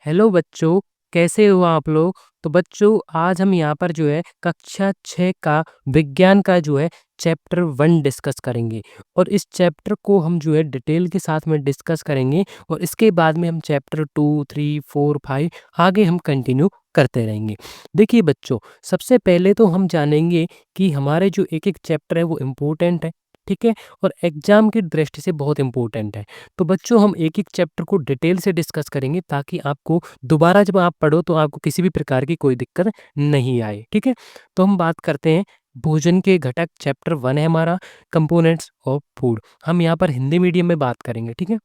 Hello बच्चों, कैसे हो आप लोग? तो बच्चों आज हम यहाँ पर जो है कक्षा 6 का विज्ञान का जो है चैप्टर 1 डिस्कस करेंगे और इस चैप्टर को हम जो है डिटेल के साथ में डिस्कस करेंगे और इसके बाद में हम चैप्टर 2, 3, 4, 5 आगे हम कंटिन्यू करते रहेंगे। देखिए बच्चों, सबसे पहले तो हम जानेंगे कि हमारे जो एक-एक चैप्टर है वो इम्पोर्टेंट है, ठीक है? और एग्ज़ाम की दृष्टि से बहुत इम्पोर्टेंट है। तो बच्चों हम एक-एक चैप्टर को डिटेल से डिस्कस करेंगे ताकि आपको दोबारा जब आप पढ़ो तो आपको किसी भी प्रकार की कोई दिक्कत नहीं आए, ठीक है? तो हम बात करते हैं भोजन के घटक चैप्टर 1 है हमारा कंपोनेंट्स ऑफ फूड। हम यहाँ पर हिंदी मीडियम में बात करेंगे, ठीक है?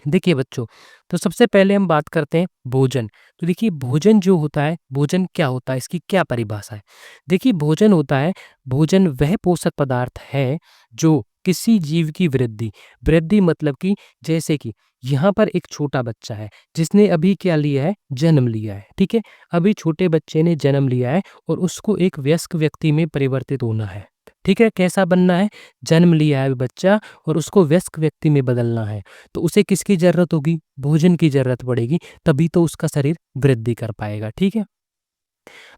देखिए बच्चों, तो सबसे पहले हम बात करते हैं भोजन। तो देखिए भोजन जो होता है, भोजन क्या होता है? इसकी क्या परिभाषा है? देखिए भोजन होता है, भोजन वह पोषक पदार्थ है जो किसी जीव की वृद्धि वृद्धि मतलब कि जैसे कि यहाँ पर एक छोटा बच्चा है जिसने अभी क्या लिया है? जन्म लिया है, ठीक है? अभी छोटे बच्चे ने जन्म लिया है और उसको एक वयस्क व्यक्ति में परिवर्तित होना है, ठीक है? कैसा बनना है? जन्म लिया है बच्चा और उसको वयस्क व्यक्ति में बदलना है। तो उसे किसकी ज़रूरत होगी? भोजन की ज़रूरत पड़ेगी, तभी तो उसका शरीर वृद्धि कर पाएगा, ठीक है?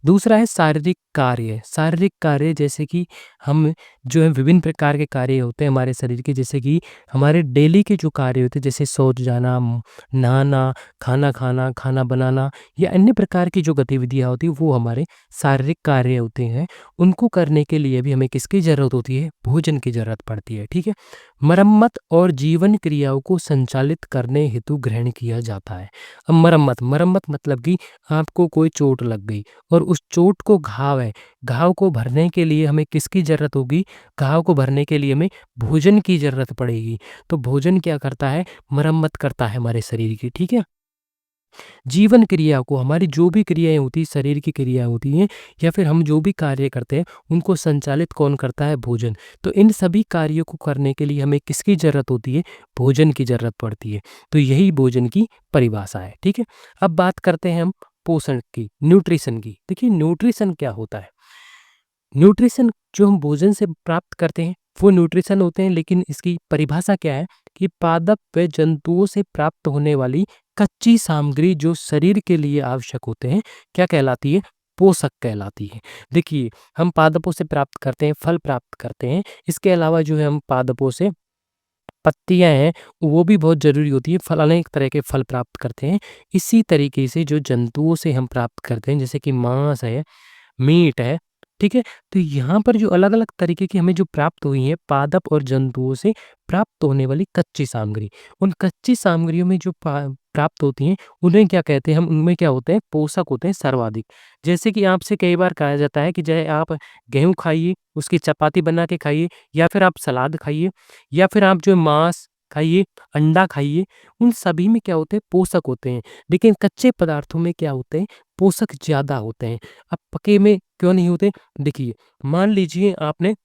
दूसरा है शारीरिक कार्य। शारीरिक कार्य जैसे कि हम जो है विभिन्न प्रकार के कार्य होते हैं हमारे शरीर के जैसे कि हमारे डेली के जो कार्य होते हैं जैसे शौच जाना, नहाना, खाना खाना, खाना बनाना या अन्य प्रकार की जो गतिविधियाँ होती हैं वो हमारे शारीरिक कार्य होते हैं। उनको करने के लिए भी हमें किसकी ज़रूरत होती है? भोजन की ज़रूरत पड़ती है, ठीक है? मरम्मत और जीवन क्रियाओं को संचालित करने हेतु ग्रहण किया जाता है। अब मरम्मत मतलब कि आपको कोई चोट लग गई और उस चोट को घाव है, घाव को भरने के लिए हमें किसकी ज़रूरत होगी? घाव को भरने के लिए हमें भोजन की ज़रूरत पड़ेगी। तो भोजन क्या करता है? मरम्मत करता है हमारे शरीर की, ठीक है? जीवन क्रिया को हमारी जो भी क्रियाएँ होती हैं, शरीर की क्रियाएँ होती हैं या फिर हम जो भी कार्य करते हैं, उनको संचालित कौन करता है? भोजन। तो इन सभी कार्यों को करने के लिए हमें किसकी ज़रूरत होती है? भोजन की ज़रूरत पड़ती है। तो यही भोजन की परिभाषा है, ठीक है? अब बात करते हैं हम पोषण की, न्यूट्रिशन की। देखिए न्यूट्रिशन क्या होता है? न्यूट्रिशन जो हम भोजन से प्राप्त करते हैं, वो न्यूट्रिशन होते हैं लेकिन इसकी परिभाषा क्या है कि पादप व जंतुओं से प्राप्त होने वाली कच्ची सामग्री जो शरीर के लिए आवश्यक होते हैं, क्या कहलाती है? पोषक कहलाती है। देखिए, हम पादपों से प्राप्त करते हैं, फल प्राप्त करते हैं, इसके अलावा जो है हम पादपों से पत्तियाँ हैं, वो भी बहुत ज़रूरी होती है, फल अनेक तरह के फल प्राप्त करते हैं। इसी तरीके से जो जंतुओं से हम प्राप्त करते हैं, जैसे कि मांस है, मीट है, ठीक है? तो यहाँ पर जो अलग-अलग तरीके की हमें जो प्राप्त हुई हैं पादप और जंतुओं से प्राप्त होने वाली कच्ची सामग्री, उन कच्ची सामग्रियों में जो प्राप्त होती हैं, उन्हें क्या कहते हैं हम? उनमें क्या होते हैं? पोषक होते हैं सर्वाधिक। जैसे कि आपसे कई बार कहा जाता है कि चाहे आप गेहूँ खाइए, उसकी चपाती बना के खाइए या फिर आप सलाद खाइए या फिर आप जो है मांस खाइए, अंडा खाइए, उन सभी में क्या होते हैं? पोषक होते हैं। लेकिन कच्चे पदार्थों में क्या होते हैं? पोषक ज़्यादा होते हैं। अब पके में क्यों नहीं होते? देखिए, मान लीजिए आपने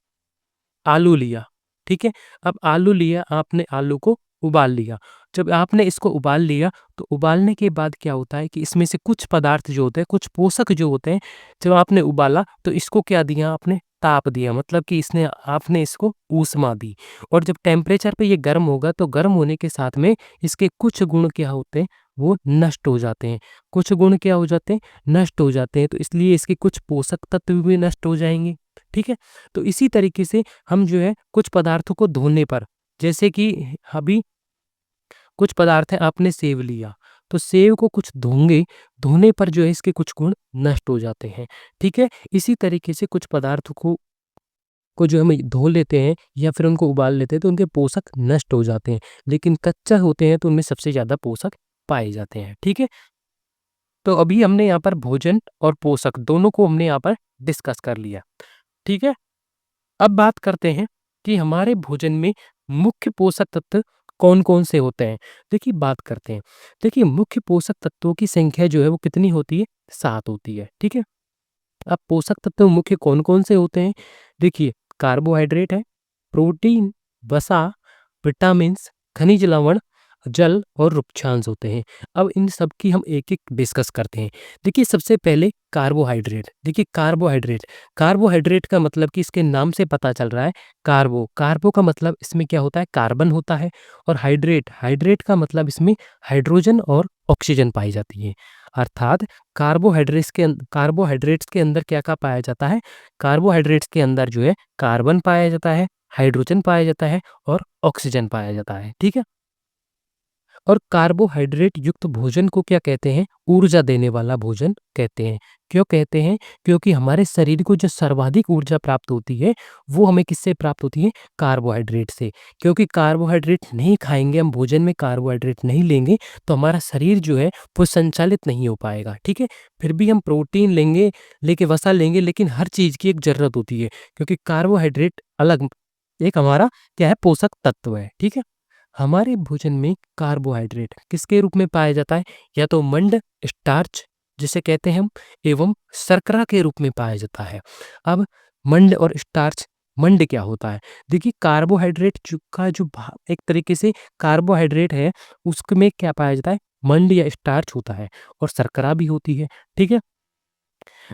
आलू लिया, ठीक है? अब आलू लिया, आपने आलू को उबाल लिया। जब आपने इसको उबाल लिया, तो उबालने के बाद क्या होता है कि इसमें से कुछ पदार्थ जो होते हैं, कुछ पोषक जो होते हैं, जब आपने उबाला तो इसको क्या दिया आपने? ताप दिया मतलब कि इसने आपने इसको ऊष्मा दी और जब टेम्परेचर पे ये गर्म होगा, तो गर्म होने के साथ में इसके कुछ गुण क्या होते हैं? वो नष्ट हो जाते हैं। कुछ गुण क्या हो जाते हैं? नष्ट हो जाते हैं। तो इसलिए इसके कुछ पोषक तत्व भी नष्ट हो जाएँगे, ठीक है? तो इसी तरीके से हम जो है कुछ पदार्थों को धोने पर जैसे कि अभी कुछ पदार्थ है आपने सेव लिया, तो सेव को कुछ धोंगे, धोने पर जो है इसके कुछ गुण नष्ट हो जाते हैं, ठीक है? इसी तरीके से कुछ पदार्थों को जो हम धो लेते हैं या फिर उनको उबाल लेते हैं तो उनके पोषक नष्ट हो जाते हैं, लेकिन कच्चा होते हैं तो उनमें सबसे ज़्यादा पोषक पाए जाते हैं, ठीक है? तो अभी हमने यहाँ पर भोजन और पोषक दोनों को हमने यहाँ पर डिस्कस कर लिया, ठीक है? अब बात करते हैं कि हमारे भोजन में मुख्य पोषक तत्व कौन-कौन से होते हैं? देखिए बात करते हैं। देखिए मुख्य पोषक तत्वों की संख्या जो है वो कितनी होती है? 7 होती है, ठीक है? अब पोषक तत्व मुख्य कौन-कौन से होते हैं? देखिए कार्बोहाइड्रेट है, प्रोटीन, वसा, विटामिन्स, खनिज लवण, जल और वृक्षांश होते हैं। अब इन सब की हम एक-एक डिस्कस करते हैं। देखिए सबसे पहले कार्बोहाइड्रेट। देखिए कार्बोहाइड्रेट, कार्बोहाइड्रेट का मतलब कि इसके नाम से पता चल रहा है कार्बो, कार्बो का मतलब इसमें क्या होता है कार्बन होता है और हाइड्रेट, हाइड्रेट का मतलब इसमें हाइड्रोजन और ऑक्सीजन पाई जाती है। अर्थात कार्बोहाइड्रेट्स के अंदर क्या-क्या पाया जाता है? कार्बोहाइड्रेट्स के अंदर जो है कार्बन पाया जाता है, हाइड्रोजन पाया जाता है और ऑक्सीजन पाया जाता है। ठीक है? और कार्बोहाइड्रेट युक्त भोजन को क्या कहते हैं? ऊर्जा देने वाला भोजन कहते हैं। क्यों कहते हैं? क्योंकि हमारे शरीर को जो सर्वाधिक ऊर्जा प्राप्त होती है, वो हमें किससे प्राप्त होती है? कार्बोहाइड्रेट से। क्योंकि कार्बोहाइड्रेट नहीं खाएँगे, हम भोजन में कार्बोहाइड्रेट नहीं लेंगे, तो हमारा शरीर जो है, वो संचालित नहीं हो पाएगा। ठीक है? फिर भी हम प्रोटीन लेंगे, वसा लेंगे, लेकिन हर चीज़ की एक ज़रूरत होती है, क्योंकि कार्बोहाइड्रेट अलग एक हमारा क्या है? पोषक तत्व है। ठीक है? हमारे भोजन में कार्बोहाइड्रेट किसके रूप में पाया जाता है? या तो मंड, स्टार्च जिसे कहते हैं हम, एवं शर्करा के रूप में पाया जाता है। अब मंड और स्टार्च, मंड क्या होता है? देखिए कार्बोहाइड्रेट का जो एक तरीके से कार्बोहाइड्रेट है, उसमें क्या पाया जाता है? मंड या स्टार्च होता है और शर्करा भी होती है। ठीक है?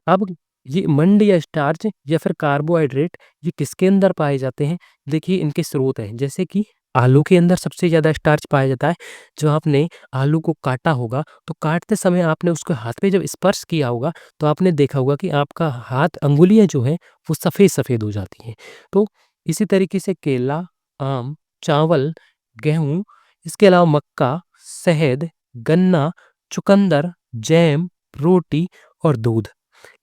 अब ये मंड या स्टार्च या फिर कार्बोहाइड्रेट ये किसके अंदर पाए जाते हैं? देखिए इनके स्रोत हैं, जैसे कि आलू के अंदर सबसे ज़्यादा स्टार्च पाया जाता है। जो आपने आलू को काटा होगा, तो काटते समय आपने उसको हाथ पे जब स्पर्श किया होगा, तो आपने देखा होगा कि आपका हाथ अंगुलियाँ जो हैं, वो सफ़ेद-सफ़ेद हो जाती हैं। तो इसी तरीके से केला, आम, चावल, गेहूँ, इसके अलावा मक्का, शहद, गन्ना, चुकंदर, जैम, रोटी और दूध।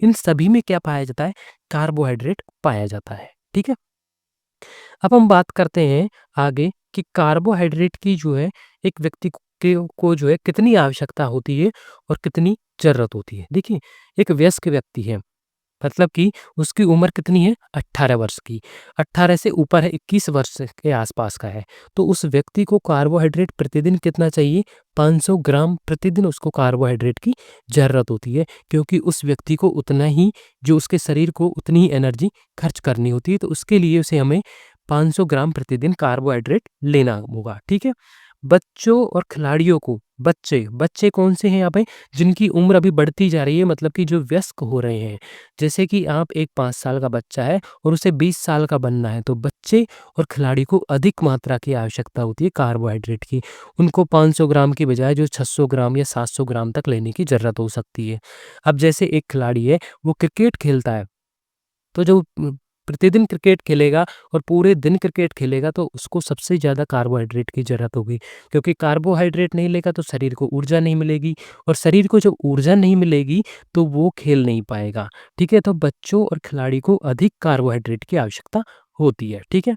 इन सभी में क्या पाया जाता है? कार्बोहाइड्रेट पाया जाता है। ठीक है? अब हम बात करते हैं आगे कि कार्बोहाइड्रेट की जो है एक व्यक्ति को जो है कितनी आवश्यकता होती है और कितनी ज़रूरत होती है। देखिए, एक वयस्क व्यक्ति है, मतलब कि उसकी उम्र कितनी है? 18 वर्ष की। 18 से ऊपर है, 21 वर्ष के आसपास का है। तो उस व्यक्ति को कार्बोहाइड्रेट प्रतिदिन कितना चाहिए? 500 ग्राम प्रतिदिन उसको कार्बोहाइड्रेट की ज़रूरत होती है, क्योंकि उस व्यक्ति को उतना ही जो उसके शरीर को उतनी ही एनर्जी खर्च करनी होती है। तो उसके लिए उसे हमें 500 ग्राम प्रतिदिन कार्बोहाइड्रेट लेना होगा। ठीक है? बच्चों और खिलाड़ियों को बच्चे कौन से हैं यहाँ पे? जिनकी उम्र अभी बढ़ती जा रही है, मतलब कि जो वयस्क हो रहे हैं। जैसे कि आप एक 5 साल का बच्चा है और उसे 20 साल का बनना है, तो बच्चे और खिलाड़ी को अधिक मात्रा की आवश्यकता होती है कार्बोहाइड्रेट की। उनको 500 ग्राम की बजाय जो 600 ग्राम या 700 ग्राम तक लेने की ज़रूरत हो सकती है। अब जैसे एक खिलाड़ी है, वो क्रिकेट खेलता है, तो जो प्रतिदिन क्रिकेट खेलेगा और पूरे दिन क्रिकेट खेलेगा, तो उसको सबसे ज़्यादा कार्बोहाइड्रेट की ज़रूरत होगी, क्योंकि कार्बोहाइड्रेट नहीं लेगा तो शरीर को ऊर्जा नहीं मिलेगी और शरीर को जब ऊर्जा नहीं मिलेगी तो वो खेल नहीं पाएगा। ठीक है? तो बच्चों और खिलाड़ी को अधिक कार्बोहाइड्रेट की आवश्यकता होती है। ठीक है?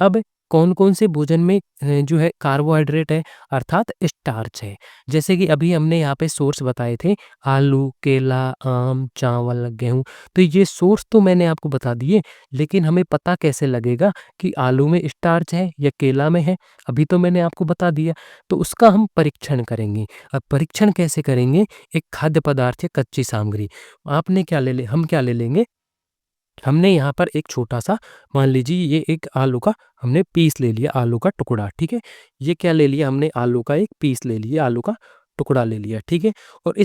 अब कौन-कौन से भोजन में जो है कार्बोहाइड्रेट है, अर्थात स्टार्च है। जैसे कि अभी हमने यहाँ पे सोर्स बताए थे, आलू, केला, आम, चावल, गेहूँ। तो ये सोर्स तो मैंने आपको बता दिए, लेकिन हमें पता कैसे लगेगा कि आलू में स्टार्च है या केला में है? अभी तो मैंने आपको बता दिया। तो उसका हम परीक्षण करेंगे। अब परीक्षण कैसे करेंगे? एक खाद्य पदार्थ या कच्ची सामग्री, आपने क्या ले ले हम क्या ले लेंगे? हमने यहाँ पर एक छोटा-सा, मान लीजिए ये एक आलू का हमने पीस ले लिया, आलू का टुकड़ा, ठीक है? ये क्या ले लिया हमने? आलू का एक पीस ले लिया, आलू का टुकड़ा ले लिया, ठीक है? और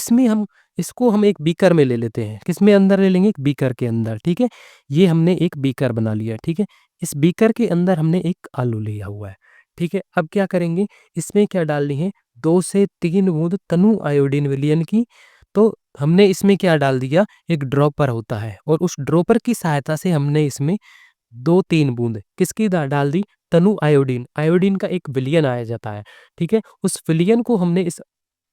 इसको हम एक बीकर में ले लेते हैं। किसमें अंदर ले लेंगे? एक बीकर के अंदर, ठीक है? ये हमने एक बीकर बना लिया, ठीक है? इस बीकर के अंदर हमने एक आलू लिया हुआ है, ठीक है? अब क्या करेंगे? इसमें क्या डालनी है? 2 से 3 बूँद तनु आयोडीन विलयन की। तो हमने इसमें क्या डाल दिया? एक ड्रॉपर होता है और उस ड्रॉपर की सहायता से हमने इसमें 2-3 बूँद किसकी डाल दी? तनु आयोडीन। आयोडीन का एक विलयन आया जाता है, ठीक है? उस विलयन को हमने इस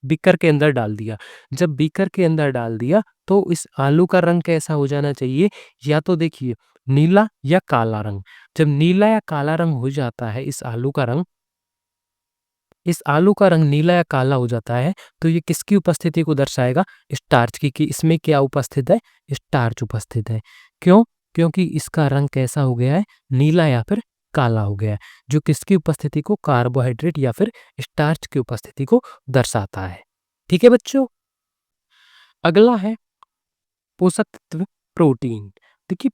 बीकर के अंदर डाल दिया। जब बीकर के अंदर डाल दिया, तो इस आलू का रंग कैसा हो जाना चाहिए? या तो देखिए नीला या काला रंग। जब नीला या काला रंग हो जाता है इस आलू का रंग नीला या काला हो जाता है, तो ये किसकी उपस्थिति को दर्शाएगा? स्टार्च की, कि इसमें क्या उपस्थित है? स्टार्च उपस्थित है। क्यों? क्योंकि इसका रंग कैसा हो गया है? नीला या फिर काला हो गया है, जो किसकी उपस्थिति को? कार्बोहाइड्रेट या फिर स्टार्च की उपस्थिति को दर्शाता है। ठीक है बच्चों? अगला है पोषक तत्व प्रोटीन। देखिए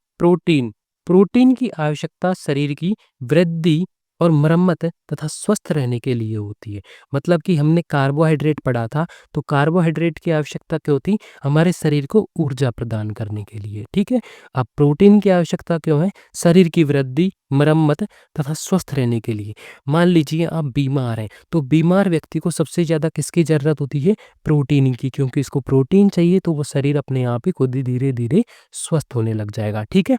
प्रोटीन की आवश्यकता शरीर की वृद्धि और मरम्मत तथा स्वस्थ रहने के लिए होती है। मतलब कि हमने कार्बोहाइड्रेट पढ़ा था, तो कार्बोहाइड्रेट की आवश्यकता क्यों थी? हमारे शरीर को ऊर्जा प्रदान करने के लिए, ठीक है? अब प्रोटीन की आवश्यकता क्यों है? शरीर की वृद्धि, मरम्मत तथा स्वस्थ रहने के लिए। मान लीजिए आप बीमार हैं, तो बीमार व्यक्ति को सबसे ज़्यादा किसकी ज़रूरत होती है? प्रोटीन की, क्योंकि इसको प्रोटीन चाहिए तो वो शरीर अपने आप ही खुद ही धीरे-धीरे स्वस्थ होने लग जाएगा, ठीक है?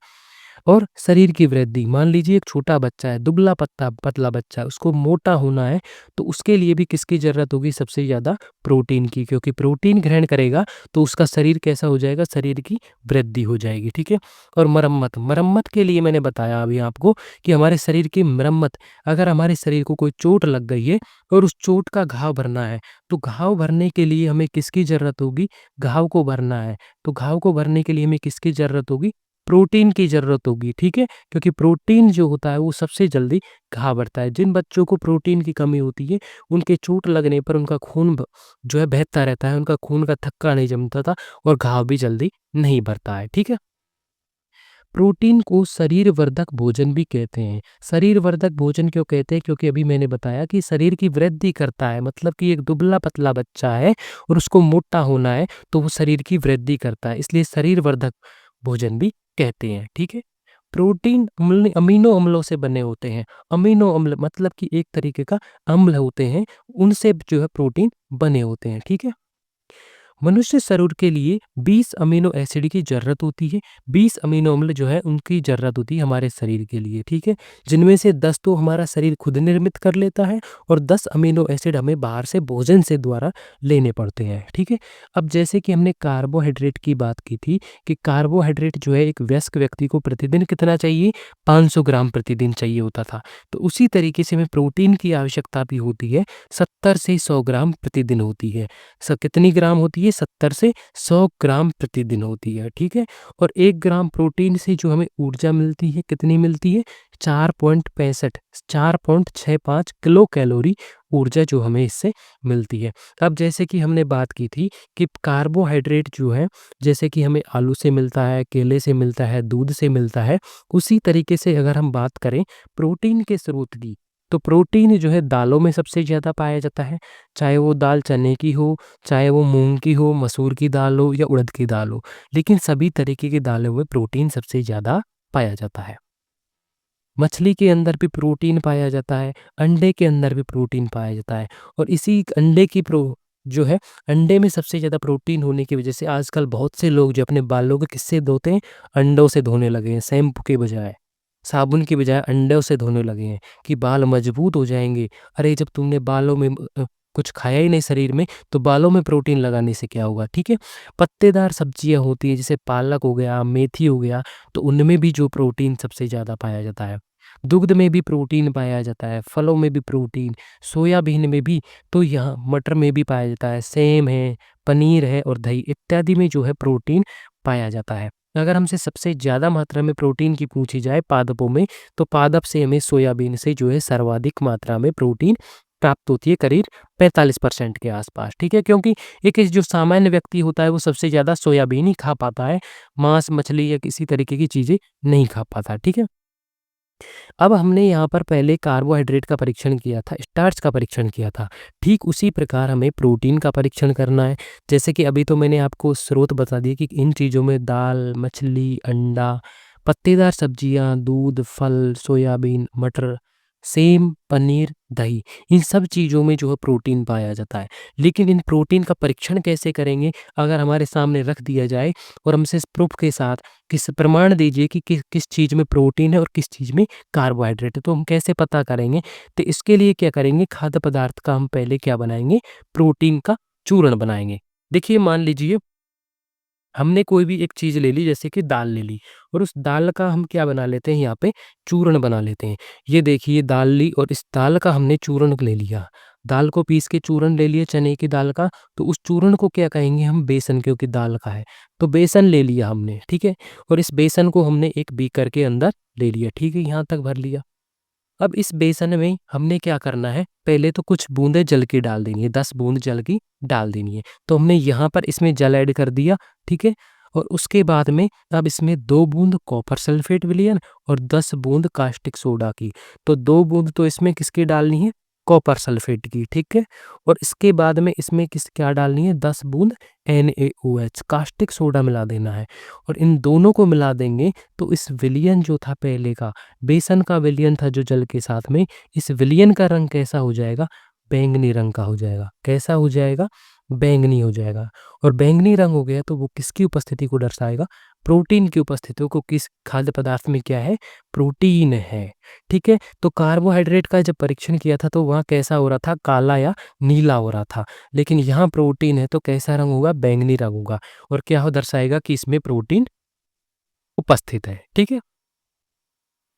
और शरीर की वृद्धि, मान लीजिए एक छोटा बच्चा है, दुबला पत्ता पतला बच्चा है, उसको मोटा होना है, तो उसके लिए भी किसकी ज़रूरत होगी सबसे ज़्यादा? प्रोटीन की, क्योंकि प्रोटीन ग्रहण करेगा तो उसका शरीर कैसा हो जाएगा? शरीर की वृद्धि हो जाएगी, ठीक है? और मरम्मत, मरम्मत के लिए मैंने बताया अभी आपको कि हमारे शरीर की मरम्मत, अगर हमारे शरीर को कोई चोट लग गई है और उस चोट का घाव भरना है, तो घाव भरने के लिए हमें किसकी ज़रूरत होगी? घाव को भरना है, तो घाव को भरने के लिए हमें किसकी ज़रूरत होगी? प्रोटीन की ज़रूरत होगी, ठीक है? क्योंकि प्रोटीन जो होता है वो सबसे जल्दी घाव भरता है। जिन बच्चों को प्रोटीन की कमी होती है, उनके चोट लगने पर उनका खून जो है बहता रहता है, उनका खून का थक्का नहीं जमता था और घाव भी जल्दी नहीं भरता है, ठीक है? प्रोटीन को शरीर वर्धक भोजन भी कहते हैं। शरीर वर्धक भोजन क्यों कहते हैं? क्योंकि अभी मैंने बताया कि शरीर की वृद्धि करता है, मतलब कि एक दुबला-पतला बच्चा है और उसको मोटा होना है, तो वो शरीर की वृद्धि करता है, इसलिए शरीर वर्धक भोजन भी कहते हैं, ठीक है? प्रोटीन अमीनो अम्लों से बने होते हैं। अमीनो अम्ल मतलब कि एक तरीके का अम्ल होते हैं, उनसे जो है प्रोटीन बने होते हैं, ठीक है? मनुष्य शरीर के लिए 20 अमीनो एसिड की ज़रूरत होती है। 20 अमीनो अम्ल जो है उनकी ज़रूरत होती है हमारे शरीर के लिए, ठीक है? जिनमें से 10 तो हमारा शरीर खुद निर्मित कर लेता है और 10 अमीनो एसिड हमें बाहर से भोजन से द्वारा लेने पड़ते हैं, ठीक है? अब जैसे कि हमने कार्बोहाइड्रेट की बात की थी कि कार्बोहाइड्रेट जो है एक वयस्क व्यक्ति को प्रतिदिन कितना चाहिए? 500 ग्राम प्रतिदिन चाहिए होता था। तो उसी तरीके से हमें प्रोटीन की आवश्यकता भी होती है, 70 से 100 ग्राम प्रतिदिन होती है। कितनी ग्राम होती है? 70 से 100 ग्राम प्रतिदिन होती है, ठीक है? और 1 ग्राम प्रोटीन से जो हमें ऊर्जा मिलती है, कितनी मिलती है? 4.65 किलो कैलोरी ऊर्जा जो हमें इससे मिलती है। अब जैसे कि हमने बात की थी कि कार्बोहाइड्रेट जो है, जैसे कि हमें आलू से मिलता है, केले से मिलता है, दूध से मिलता है, उसी तरीके से अगर हम बात करें प्रोटीन के स्रोत की, तो प्रोटीन जो है दालों में सबसे ज़्यादा पाया जाता है। चाहे वो दाल चने की हो, चाहे वो मूँग की हो, मसूर की दाल हो या उड़द की दाल हो, लेकिन सभी तरीके की दालों में प्रोटीन सबसे ज़्यादा पाया जाता है। मछली के अंदर भी प्रोटीन पाया जाता है, अंडे के अंदर भी प्रोटीन पाया जाता है और इसी अंडे की जो है, अंडे में सबसे ज़्यादा प्रोटीन होने की वजह से आजकल बहुत से लोग जो अपने बालों को किससे धोते हैं? अंडों से धोने लगे हैं, शैम्पू के बजाय। साबुन की बजाय अंडों से धोने लगे हैं कि बाल मजबूत हो जाएँगे। अरे जब तुमने बालों में कुछ खाया ही नहीं शरीर में, तो बालों में प्रोटीन लगाने से क्या होगा, ठीक है? पत्तेदार सब्जियाँ होती हैं जैसे पालक हो गया, मेथी हो गया, तो उनमें भी जो प्रोटीन सबसे ज़्यादा पाया जाता है। दुग्ध में भी प्रोटीन पाया जाता है, फलों में भी प्रोटीन, सोयाबीन में भी, तो यहाँ मटर में भी पाया जाता है, सेम है, पनीर है और दही इत्यादि में जो है प्रोटीन पाया जाता है। अगर हमसे सबसे ज़्यादा मात्रा में प्रोटीन की पूछी जाए पादपों में, तो पादप से हमें सोयाबीन से जो है सर्वाधिक मात्रा में प्रोटीन प्राप्त होती है, करीब 45% के आसपास, ठीक है? क्योंकि एक जो सामान्य व्यक्ति होता है वो सबसे ज़्यादा सोयाबीन ही खा पाता है, मांस, मछली या किसी तरीके की चीज़ें नहीं खा पाता, ठीक है? अब हमने यहाँ पर पहले कार्बोहाइड्रेट का परीक्षण किया था, स्टार्च का परीक्षण किया था। ठीक उसी प्रकार हमें प्रोटीन का परीक्षण करना है। जैसे कि अभी तो मैंने आपको स्रोत बता दिए कि इन चीज़ों में दाल, मछली, अंडा, पत्तेदार सब्जियाँ, दूध, फल, सोयाबीन, मटर, सेम, पनीर, दही, इन सब चीज़ों में जो है प्रोटीन पाया जाता है। लेकिन इन प्रोटीन का परीक्षण कैसे करेंगे? अगर हमारे सामने रख दिया जाए और हमसे इस प्रूफ के साथ किस प्रमाण दीजिए कि किस चीज़ में प्रोटीन है और किस चीज़ में कार्बोहाइड्रेट है, तो हम कैसे पता करेंगे? तो इसके लिए क्या करेंगे, खाद्य पदार्थ का हम पहले क्या बनाएँगे, प्रोटीन का चूर्ण बनाएँगे। देखिए मान लीजिए हमने कोई भी एक चीज़ ले ली जैसे कि दाल ले ली और उस दाल का हम क्या बना लेते हैं यहाँ पे चूर्ण बना लेते हैं। ये देखिए दाल ली और इस दाल का हमने चूर्ण ले लिया। दाल को पीस के चूर्ण ले लिए चने की दाल का, तो उस चूर्ण को क्या कहेंगे हम, बेसन, क्योंकि दाल का है। तो बेसन ले लिया हमने, ठीक है? और इस बेसन को हमने एक बीकर के अंदर ले लिया, ठीक है? यहाँ तक भर लिया। अब इस बेसन में हमने क्या करना है, पहले तो कुछ बूंदें जल की डाल देनी है, 10 बूंद जल की डाल देनी है। तो हमने यहाँ पर इसमें जल ऐड कर दिया, ठीक है? और उसके बाद में अब इसमें 2 बूंद कॉपर सल्फेट विलयन और 10 बूंद कास्टिक सोडा की। तो 2 बूंद तो इसमें किसकी डालनी है? कॉपर सल्फेट की, ठीक है? और इसके बाद में इसमें क्या डालनी है? 10 बूंद NaOH कास्टिक सोडा मिला देना है। और इन दोनों को मिला देंगे तो इस विलयन जो था पहले का, बेसन का विलयन था जो जल के साथ में, इस विलयन का रंग कैसा हो जाएगा? बैंगनी रंग का हो जाएगा। कैसा हो जाएगा? बैंगनी हो जाएगा। और बैंगनी रंग हो गया तो वो किसकी उपस्थिति को दर्शाएगा? प्रोटीन की उपस्थिति को। किस खाद्य पदार्थ में क्या है? प्रोटीन है, ठीक है? तो कार्बोहाइड्रेट का जब परीक्षण किया था तो वहाँ कैसा हो रहा था? काला या नीला हो रहा था। लेकिन यहाँ प्रोटीन है तो कैसा रंग होगा? बैंगनी रंग होगा। और क्या हो दर्शाएगा कि इसमें प्रोटीन उपस्थित है, ठीक है?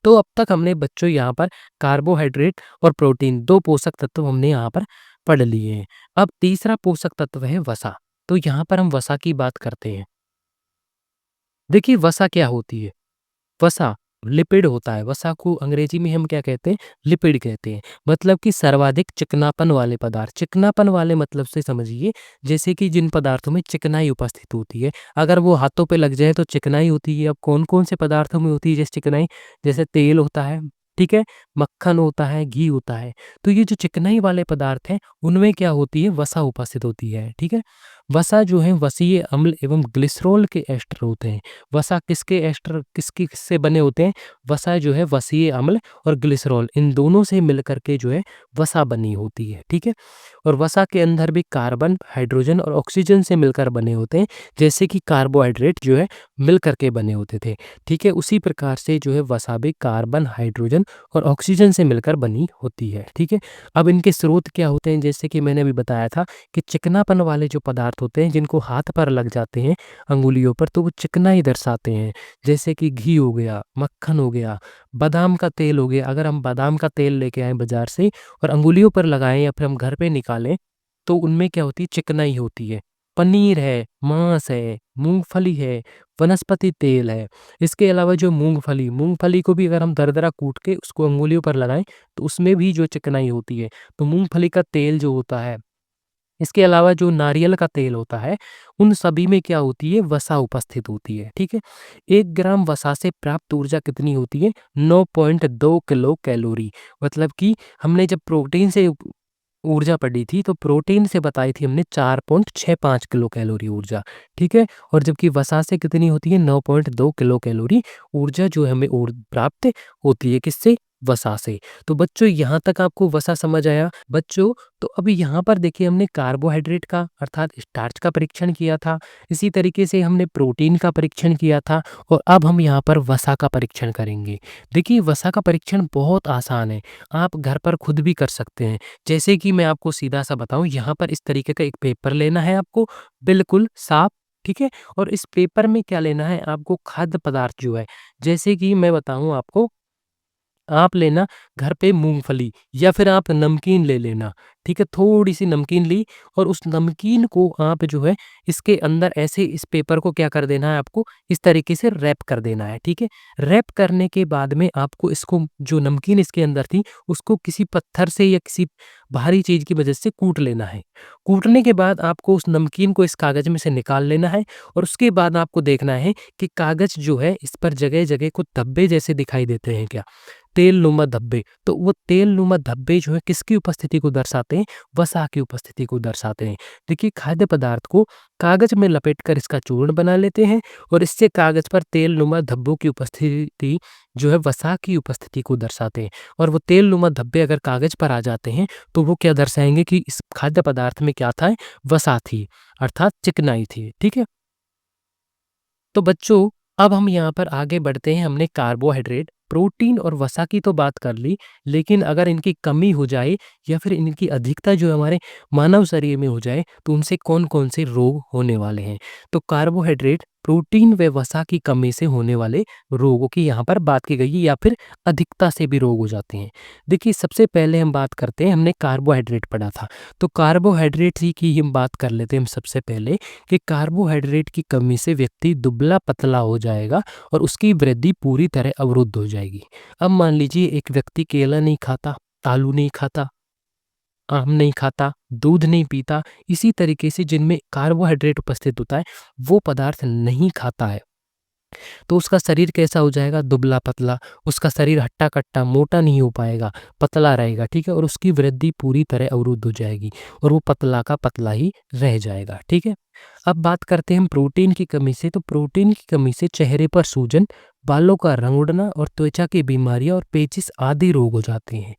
तो अब तक हमने बच्चों यहाँ पर कार्बोहाइड्रेट और प्रोटीन, 2 पोषक तत्व हमने यहाँ पर पढ़ लिए हैं। अब तीसरा पोषक तत्व है वसा। तो यहाँ पर हम वसा की बात करते हैं। देखिए वसा क्या होती है? वसा लिपिड होता है। वसा को अंग्रेजी में हम क्या कहते हैं? लिपिड कहते हैं। मतलब कि सर्वाधिक चिकनापन वाले पदार्थ। चिकनापन वाले मतलब से समझिए जैसे कि जिन पदार्थों में चिकनाई उपस्थित होती है। अगर वो हाथों पे लग जाए तो चिकनाई होती है। अब कौन-कौन से पदार्थों में होती है जैसे चिकनाई? जैसे तेल होता है, ठीक है? मक्खन होता है, घी होता है। तो ये जो चिकनाई वाले पदार्थ हैं, उनमें क्या होती है? वसा उपस्थित होती है, ठीक है? वसा जो है वसीय अम्ल एवं ग्लिसरॉल के एस्टर होते हैं। वसा किसके एस्टर किससे बने होते हैं? वसा जो है वसीय अम्ल और ग्लिसरॉल, इन दोनों से मिलकर के जो है वसा बनी होती है, ठीक है? और वसा के अंदर भी कार्बन, हाइड्रोजन और ऑक्सीजन से मिलकर बने होते हैं, जैसे कि कार्बोहाइड्रेट जो है मिल करके बने होते थे, ठीक है? उसी प्रकार से जो है वसा भी कार्बन, हाइड्रोजन और ऑक्सीजन से मिलकर बनी होती है, ठीक है? अब इनके स्रोत क्या होते हैं? जैसे कि मैंने अभी बताया था कि चिकनापन वाले जो पदार्थ होते हैं जिनको हाथ पर लग जाते हैं अंगुलियों पर, तो वो चिकनाई दर्शाते हैं। जैसे कि घी हो गया, मक्खन हो गया, बादाम का तेल हो गया। अगर हम बादाम का तेल लेके आएँ बाज़ार से और अंगुलियों पर लगाएँ या फिर हम घर पे निकालें, तो उनमें क्या होती है? चिकनाई होती है। पनीर है, मांस है, मूँगफली है, वनस्पति तेल है। इसके अलावा जो मूँगफली को भी अगर हम दरदरा कूट के उसको अंगुलियों पर लगाएँ, तो उसमें भी जो चिकनाई होती है। तो मूँगफली का तेल जो होता है, इसके अलावा जो नारियल का तेल होता है, उन सभी में क्या होती है? वसा उपस्थित होती है, ठीक है? 1 ग्राम वसा से प्राप्त ऊर्जा कितनी होती है? 9.2 किलो कैलोरी। मतलब कि हमने जब प्रोटीन से ऊर्जा पढ़ी थी, तो प्रोटीन से बताई थी हमने 4.65 किलो कैलोरी ऊर्जा, ठीक है? और जबकि वसा से कितनी होती है? 9.2 किलो कैलोरी ऊर्जा जो हमें प्राप्त होती है, किससे? वसा से। तो बच्चों यहाँ तक आपको वसा समझ आया? बच्चों तो अभी यहाँ पर देखिए हमने कार्बोहाइड्रेट का अर्थात स्टार्च का परीक्षण किया था। इसी तरीके से हमने प्रोटीन का परीक्षण किया था और अब हम यहाँ पर वसा का परीक्षण करेंगे। देखिए वसा का परीक्षण बहुत आसान है, आप घर पर खुद भी कर सकते हैं। जैसे कि मैं आपको सीधा-सा बताऊँ, यहाँ पर इस तरीके का एक पेपर लेना है आपको, बिल्कुल साफ, ठीक है? और इस पेपर में क्या लेना है आपको? खाद्य पदार्थ जो है, जैसे कि मैं बताऊँ आपको, आप लेना घर पे मूँगफली या फिर आप नमकीन ले लेना, ठीक है? थोड़ी-सी नमकीन ली और उस नमकीन को आप जो है इसके अंदर ऐसे इस पेपर को क्या कर देना है आपको? इस तरीके से रैप कर देना है, ठीक है? रैप करने के बाद में आपको इसको जो नमकीन इसके अंदर थी, उसको किसी पत्थर से या किसी भारी चीज़ की मदद से कूट लेना है। कूटने के बाद आपको उस नमकीन को इस कागज़ में से निकाल लेना है और उसके बाद आपको देखना है कि कागज़ जो है इस पर जगह-जगह कुछ धब्बे जैसे दिखाई देते हैं क्या? तेलनुमा धब्बे। तो वो तेलनुमा धब्बे जो है किसकी उपस्थिति को दर्शाते हैं? वसा की उपस्थिति को दर्शाते हैं। देखिए खाद्य पदार्थ को कागज़ में लपेटकर इसका चूर्ण बना लेते हैं और इससे कागज़ पर तेलनुमा धब्बों की उपस्थिति जो है वसा की उपस्थिति को दर्शाते हैं। और वो तेलनुमा धब्बे अगर कागज़ पर आ जाते हैं तो वो क्या दर्शाएँगे कि इस खाद्य पदार्थ में क्या था? वसा थी, अर्थात चिकनाई थी। ठीक है? तो बच्चों अब हम यहाँ पर आगे बढ़ते हैं। हमने कार्बोहाइड्रेट, प्रोटीन और वसा की तो बात कर ली, लेकिन अगर इनकी कमी हो जाए या फिर इनकी अधिकता जो हमारे मानव शरीर में हो जाए तो उनसे कौन-कौन से रोग होने वाले हैं। तो कार्बोहाइड्रेट, प्रोटीन व वसा की कमी से होने वाले रोगों की यहाँ पर बात की गई है या फिर अधिकता से भी रोग हो जाते हैं। देखिए सबसे पहले हम बात करते हैं, हमने कार्बोहाइड्रेट पढ़ा था, तो कार्बोहाइड्रेट ही की हम बात कर लेते हैं हम सबसे पहले कि कार्बोहाइड्रेट की कमी से व्यक्ति दुबला-पतला हो जाएगा और उसकी वृद्धि पूरी तरह अवरुद्ध हो जाएगी। अब मान लीजिए एक व्यक्ति केला नहीं खाता, आलू नहीं खाता, आम नहीं खाता, दूध नहीं पीता, इसी तरीके से जिनमें कार्बोहाइड्रेट उपस्थित होता है, वो पदार्थ नहीं खाता है, तो उसका शरीर कैसा हो जाएगा? दुबला-पतला, उसका शरीर हट्टा-कट्टा, मोटा नहीं हो पाएगा, पतला रहेगा, ठीक है? और उसकी वृद्धि पूरी तरह अवरुद्ध हो जाएगी और वो पतला का पतला ही रह जाएगा, ठीक है? अब बात करते हैं हम प्रोटीन की कमी से, तो प्रोटीन की कमी से चेहरे पर सूजन, बालों का रंग उड़ना और त्वचा की बीमारियाँ और पेचिश आदि रोग हो जाते हैं।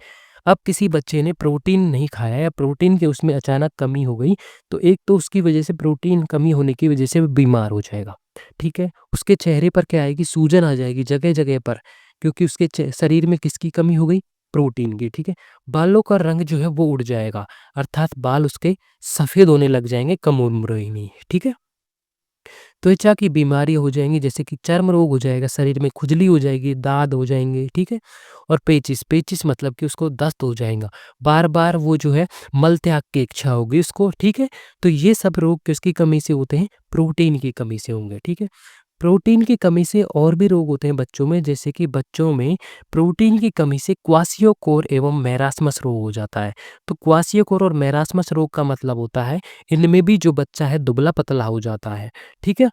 अब किसी बच्चे ने प्रोटीन नहीं खाया या प्रोटीन के उसमें अचानक कमी हो गई, तो एक तो उसकी वजह से प्रोटीन कमी होने की वजह से वो बीमार हो जाएगा, ठीक है? उसके चेहरे पर क्या आएगी? सूजन आ जाएगी जगह-जगह पर, क्योंकि उसके शरीर में किसकी कमी हो गई? प्रोटीन की, ठीक है? बालों का रंग जो है वो उड़ जाएगा, अर्थात बाल उसके सफ़ेद होने लग जाएंगे कम उम्र ही में, ठीक है? त्वचा की बीमारी हो जाएँगी, जैसे कि चर्म रोग हो जाएगा, शरीर में खुजली हो जाएगी, दाद हो जाएँगे, ठीक है? और पेचिश, पेचिश मतलब कि उसको दस्त हो जाएगा। बार-बार वो जो है मल त्याग की इच्छा होगी उसको, ठीक है? तो ये सब रोग किसकी कमी से होते हैं? प्रोटीन की कमी से होंगे, ठीक है? प्रोटीन की कमी से और भी रोग होते हैं बच्चों में, जैसे कि बच्चों में प्रोटीन की कमी से क्वाशियोकोर एवं मैरास्मस रोग हो जाता है। तो क्वाशियोकोर और मैरास्मस रोग का मतलब होता है, इनमें भी जो बच्चा है दुबला-पतला हो जाता है, ठीक है?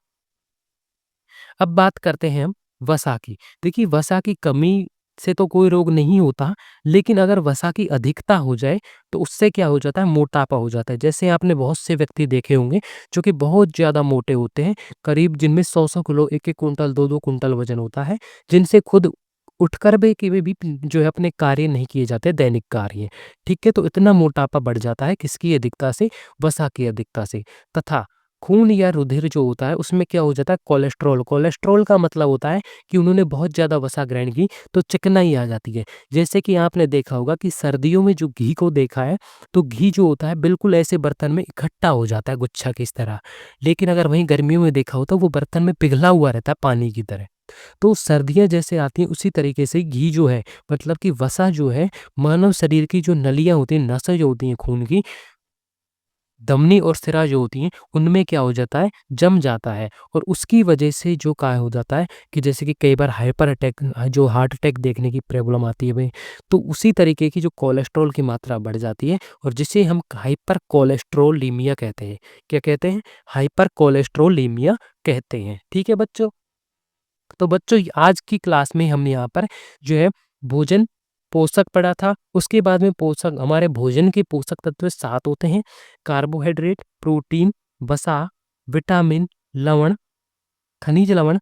अब बात करते हैं हम वसा की। देखिए, वसा की कमी से तो कोई रोग नहीं होता, लेकिन अगर वसा की अधिकता हो जाए, तो उससे क्या हो जाता है? मोटापा हो जाता है। जैसे आपने बहुत से व्यक्ति देखे होंगे, जो कि बहुत ज़्यादा मोटे होते हैं, करीब जिनमें 100-100 किलो, 1-1 कुंटल, 2-2 कुंटल वज़न होता है, जिनसे खुद उठकर भी जो है अपने कार्य नहीं किए जाते, दैनिक कार्य। ठीक है? तो इतना मोटापा बढ़ जाता है किसकी अधिकता से? वसा की अधिकता से। तथा खून या रुधिर जो होता है, उसमें क्या हो जाता है? कोलेस्ट्रॉल। कोलेस्ट्रॉल का मतलब होता है कि उन्होंने बहुत ज़्यादा वसा ग्रहण की, तो चिकनाई आ जाती है। जैसे कि आपने देखा होगा कि सर्दियों में जो घी को देखा है, तो घी जो होता है बिल्कुल ऐसे बर्तन में इकट्ठा हो जाता है गुच्छा की इस तरह। लेकिन अगर वहीं गर्मियों में देखा हो, तो वो बर्तन में पिघला हुआ रहता है पानी की तरह। तो सर्दियाँ जैसे आती हैं, उसी तरीके से घी जो है, मतलब कि वसा जो है, मानव शरीर की जो नलियाँ होती हैं, नसें जो होती हैं खून की, धमनी और सिरा जो होती हैं, उनमें क्या हो जाता है? जम जाता है। और उसकी वजह से जो क्या हो जाता है कि जैसे कि कई बार हाइपर अटैक, जो हार्ट अटैक देखने की प्रॉब्लम आती है हमें, तो उसी तरीके की जो कोलेस्ट्रॉल की मात्रा बढ़ जाती है, और जिसे हम हाइपर कोलेस्ट्रोलीमिया कहते हैं। क्या कहते हैं? हाइपर कोलेस्ट्रोलीमिया कहते हैं। ठीक है बच्चों? तो बच्चों, आज की क्लास में हमने यहाँ पर जो है भोजन पोषक पढ़ा था। उसके बाद में पोषक, हमारे भोजन के पोषक तत्व 7 होते हैं: कार्बोहाइड्रेट, प्रोटीन, वसा, विटामिन, लवण, खनिज लवण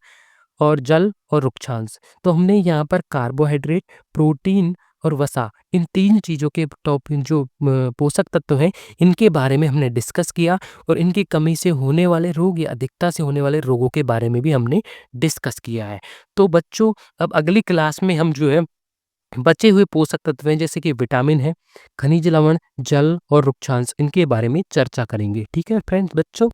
और जल और रुक्षांश। तो हमने यहाँ पर कार्बोहाइड्रेट, प्रोटीन और वसा, इन 3 चीज़ों के जो पोषक तत्व हैं, इनके बारे में हमने डिस्कस किया, और इनकी कमी से होने वाले रोग या अधिकता से होने वाले रोगों के बारे में भी हमने डिस्कस किया है। तो बच्चों, अब अगली क्लास में हम जो है बचे हुए पोषक तत्व हैं, जैसे कि विटामिन है, खनिज लवण, जल और रुक्षांश, इनके बारे में चर्चा करेंगे। ठीक है फ्रेंड्स बच्चों?